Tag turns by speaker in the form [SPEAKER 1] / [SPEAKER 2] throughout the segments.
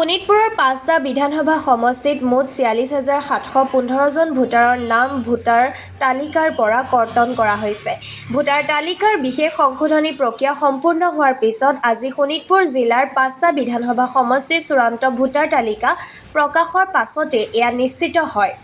[SPEAKER 1] শোণিতপুৰৰ ৫টা বিধানসভা সমষ্টিত মুঠ ৪৬,৭১৫ জন ভোটাৰৰ নাম ভোটাৰ তালিকাৰ পৰা কৰ্তন কৰা হৈছে। ভোটাৰ তালিকাৰ বিশেষ সংশোধনী প্ৰক্ৰিয়া সম্পূৰ্ণ হোৱাৰ পিছত আজি শোণিতপুৰ জিলাৰ ৫টা বিধানসভা সমষ্টিৰ চূড়ান্ত ভোটাৰ তালিকা প্ৰকাশৰ পাছতে এয়া নিশ্চিত হয়।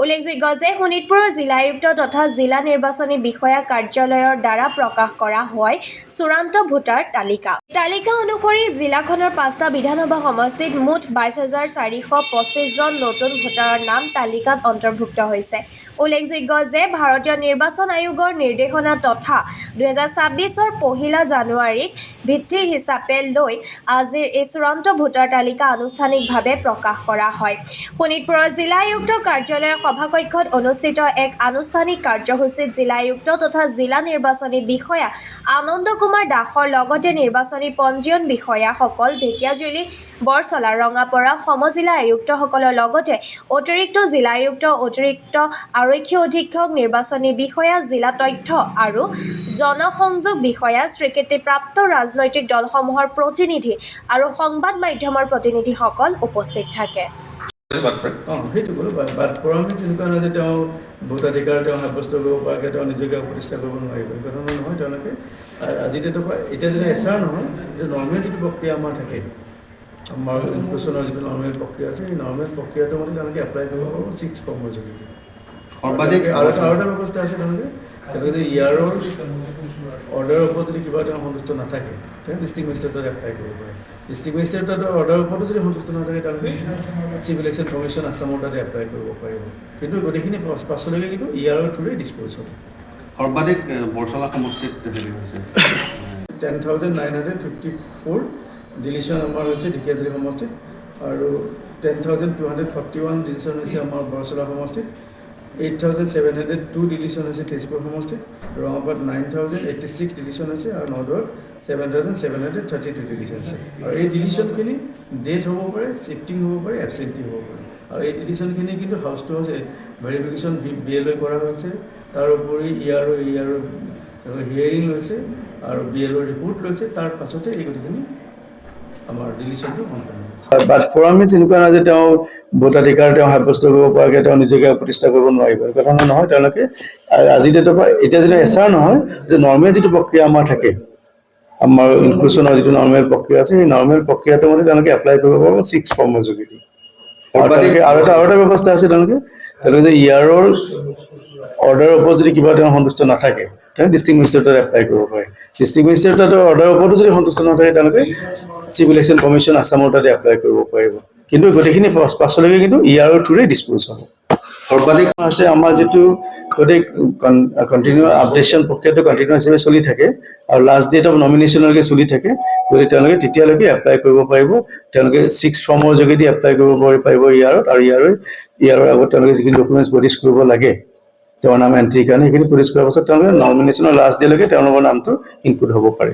[SPEAKER 1] উল্লেখযোগ্য যে শোণিতপুৰৰ জিলা আয়ুক্ত তথা জিলা নিৰ্বাচনী বিষয়া কাৰ্যালয়ৰ দ্বাৰা প্ৰকাশ কৰা হয় চূড়ান্ত ভোটাৰ তালিকা। তালিকা অনুসৰি জিলাখনৰ ৫টা বিধানসভা সমষ্টিত মুঠ ২২,৪২৫ জন নতুন ভোটাৰৰ নাম তালিকাত অন্তৰ্ভুক্ত হৈছে। উল্লেখযোগ্য যে ভাৰতীয় নিৰ্বাচন আয়োগৰ নিৰ্দেশনা তথা ২০২৬ 1 জানুৱাৰীক ভিত্তি হিচাপে লৈ আজিৰ এই চূড়ান্ত ভোটাৰ তালিকা আনুষ্ঠানিকভাৱে প্ৰকাশ কৰা হয়। শোণিতপুৰৰ জিলা আয়ুক্ত কাৰ্যালয়ৰ সভাকক্ষত অনুষ্ঠিত এক আনুষ্ঠানিক কাৰ্যসূচীত জিলা আয়ুক্ত তথা জিলা নিৰ্বাচনী বিষয়া আনন্দ কুমাৰ দাসৰ লগতে নিৰ্বাচনী পঞ্জীয়ন বিষয়াসকল ঢেকিয়াজুলি, বৰছলা, ৰঙাপৰা সমজিলা আয়ুক্তসকলৰ লগতে অতিৰিক্ত জিলা আয়ুক্ত, অতিৰিক্ত আৰক্ষী অধীক্ষক, নিৰ্বাচনী বিষয়া, জিলা তথ্য আৰু জনসংযোগ বিষয়া, স্বীকৃতিপ্ৰাপ্ত ৰাজনৈতিক দলসমূহৰ প্ৰতিনিধি আৰু সংবাদ মাধ্যমৰ প্ৰতিনিধিসকল উপস্থিত থাকে।
[SPEAKER 2] সেইটো ক'লো বাট পৰামৰ্শ এনেকুৱা নহয় যে তেওঁ ভোটাধিকাৰ তেওঁ সাব্যস্ত কৰিব পৰাকৈ তেওঁ নিজকে প্ৰতিষ্ঠা কৰিব নোৱাৰিব। এই কথা নহয়, তেওঁলোকে আজি ডেটৰ পৰা এতিয়া যদি এছাৰ নহয়, যে নৰ্মেল যিটো প্ৰক্ৰিয়া আমাৰ থাকে, আমাৰ ইনকুৱেশ্যনৰ যিটো নৰ্মেল প্ৰক্ৰিয়া আছে, সেই নৰ্মেল প্ৰক্ৰিয়াটো মতে তেওঁলোকে এপ্লাই কৰিব পাৰিব 6 ফৰ্মৰ যোগেদি। আৰু এটা ব্যৱস্থা আছে তেওঁলোকে যদি ইয়াৰৰ অৰ্ডাৰৰ ওপৰত যদি কিবা তেওঁ সন্তুষ্ট নাথাকে, তেওঁ ডিষ্ট্ৰিক্ট মেজিষ্ট্ৰেটত এপ্লাই কৰিব পাৰে। ডিষ্ট্ৰিক্ট মেজিষ্ট্ৰেটৰ অৰ্ডাৰৰ ওপৰতো যদি সন্তুষ্ট নাথাকে, তেওঁলোকে চিভ ইলেকশ্যন কমিশ্যন আছামৰ তাতে এপ্লাই কৰিব পাৰিব। কিন্তু গোটেইখিনি পাছলৈকে কিন্তু ইয়াৰৰ থ্ৰুৰে ডিছপ'জ হ'ব।
[SPEAKER 3] সৰ্বাধিক বৰছলা সমষ্টিত
[SPEAKER 2] 10,954 ডিলিশ্যন আমাৰ হৈছে ঢেকিয়াজুলি সমষ্টিত, আৰু 10,241 ডিলিশ্যন হৈছে আমাৰ বৰছলা সমষ্টিত, 8,702 ডিলিশ্যন হৈছে তেজপুৰ সমষ্টিত, ৰঙাপাৰাত 9,086 ডিলিশ্যন হৈছে, আৰু নগাঁৱত 7,732 ডিলিশ্যন আছে। আৰু এই ডিলিশ্যনখিনি ডেথ হ'ব পাৰে, চিফটিং হ'ব পাৰে, এবচেণ্টি হ'ব পাৰে। আৰু এই ডিলিশ্যনখিনি কিন্তু house to house verification BLO কৰা হৈছে। তাৰোপৰি ইয়াৰো হিয়াৰিং লৈছে আৰু BLO ৰিপৰ্ট লৈছে। তাৰ পাছতে এই গোটেইখিনি আমাৰ ডিলিশ্যনটো সম্পন্ন হৈছে। বাট পৰামৰ্শ এনেকুৱা নহয় যে তেওঁ ভোটাধিকাৰ তেওঁ সাব্যস্ত কৰিব পৰাকৈ তেওঁ নিজকে প্ৰতিষ্ঠা কৰিব নোৱাৰিব। এই কথা নহয়, তেওঁলোকে আজি ডেটৰ পৰা এতিয়া যদি এছাৰ নহয়, যে নৰ্মেল যিটো প্ৰক্ৰিয়া আমাৰ থাকে, আমাৰ ইনকুৱেশ্যনৰ যিটো নৰ্মেল প্ৰক্ৰিয়া আছে, সেই নৰ্মেল প্ৰক্ৰিয়াটো মতে তেওঁলোকে এপ্লাই কৰিব পাৰিব 6 ফৰ্মৰ যোগেদি। আৰু এটা ব্যৱস্থা আছে, তেওঁলোকে যে ইয়াৰৰ অৰ্ডাৰৰ ওপৰত যদি কিবা তেওঁ সন্তুষ্ট নাথাকে, তেওঁ ডিষ্ট্ৰিক্ট মেজিষ্ট্ৰেটত এপ্লাই কৰিব পাৰে। ডিষ্ট্ৰিক্ট মেজিষ্ট্ৰেটৰ অৰ্ডাৰৰ ওপৰতো যদি সন্তুষ্ট নাথাকে, তেওঁলোকে চিভ ইলেকশ্যন কমিশ্যন আছামৰ তাতে এপ্লাই কৰিব পাৰিব। কিন্তু গোটেইখিনি পাছলৈকে কিন্তু ইয়াৰৰ থ্ৰুৰে ডিছপ'জ হ'ব। সৰ্বাধিক আছে আমাৰ যিটো গোটেই কণ্টিনিউ আপডেশ্যন প্ৰক্ৰিয়াটো কণ্টিনিউ হিচাপে চলি থাকে, আৰু লাষ্ট ডেট অফ নমিনেশ্যনলৈকে চলি থাকে। গতিকে তেওঁলোকে তেতিয়ালৈকে এপ্লাই কৰিব পাৰিব। তেওঁলোকে 6 ফৰ্মৰ যোগেদি এপ্লাই কৰিব পাৰিব ইয়াৰত, আৰু ইয়াৰৰ আগত তেওঁলোকে যিখিনি ডকুমেণ্টছ প্ৰডিউচ কৰিব লাগে তেওঁৰ নাম এণ্ট্ৰিৰ কাৰণে, সেইখিনি প্ৰডিউচ কৰাৰ পাছত তেওঁলোকে নমিনেশ্যনৰ লাষ্ট ডেলৈকে তেওঁলোকৰ নামটো ইনক্লুড হ'ব পাৰে।